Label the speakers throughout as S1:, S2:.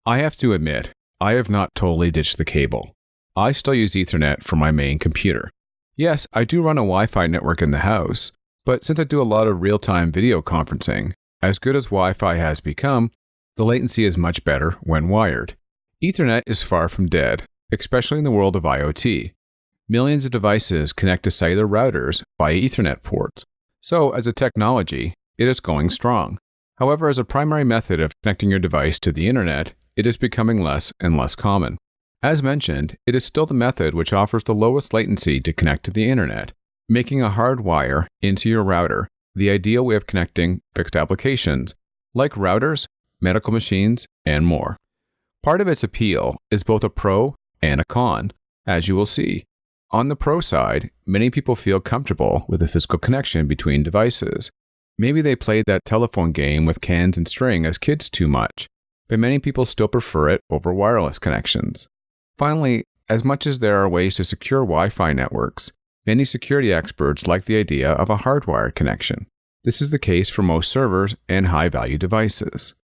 S1: I have to admit, I have not totally ditched the cable. I still use Ethernet for my main computer. Yes, I do run a Wi-Fi network in the house, but since I do a lot of real-time video conferencing, as good as Wi-Fi has become, the latency is much better when wired. Ethernet is far from dead, especially in the world of IoT. Millions of devices connect to cellular routers via Ethernet ports. So, as a technology, it is going strong. However, as a primary method of connecting your device to the internet, it is becoming less and less common. As mentioned, it is still the method which offers the lowest latency to connect to the internet, making a hard wire into your router the ideal way of connecting fixed applications, like routers, medical machines, and more. Part of its appeal is both a pro and a con, as you will see. On the pro side, many people feel comfortable with the physical connection between devices. Maybe they played that telephone game with cans and string as kids too much, but many people still prefer it over wireless connections. Finally, as much as there are ways to secure Wi-Fi networks, many security experts like the idea of a hardwired connection. This is the case for most servers and high-value devices.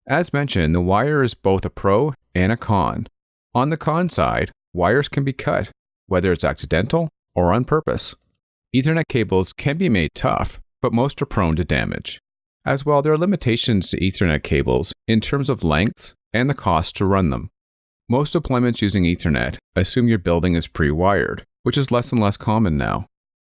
S1: As mentioned, the wire is both a pro and a con. On the con side, wires can be cut, whether it's accidental or on purpose. Ethernet cables can be made tough, but most are prone to damage. As well, there are limitations to Ethernet cables in terms of length and the cost to run them. Most deployments using Ethernet assume your building is pre-wired, which is less and less common now.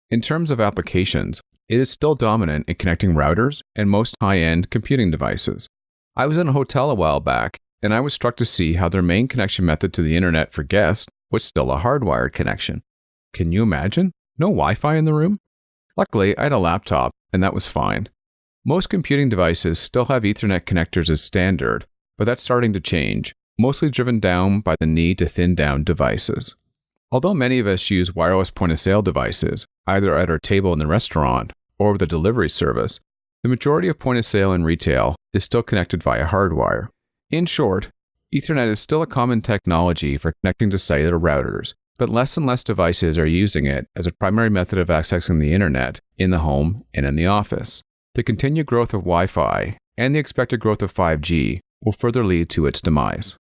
S1: In terms of applications, it is still dominant in connecting routers and most high-end computing devices. I was in a hotel a while back, and I was struck to see how their main connection method to the internet for guests was still a hardwired connection. Can you imagine? No Wi-Fi in the room? Luckily, I had a laptop, and that was fine. Most computing devices still have Ethernet connectors as standard, but that's starting to change, mostly driven down by the need to thin down devices. Although many of us use wireless point-of-sale devices, either at our table in the restaurant or with a delivery service, the majority of point-of-sale in retail is still connected via hardwire. In short, Ethernet is still a common technology for connecting to cellular routers, but less and less devices are using it as a primary method of accessing the internet in the home and in the office. The continued growth of Wi-Fi and the expected growth of 5G will further lead to its demise.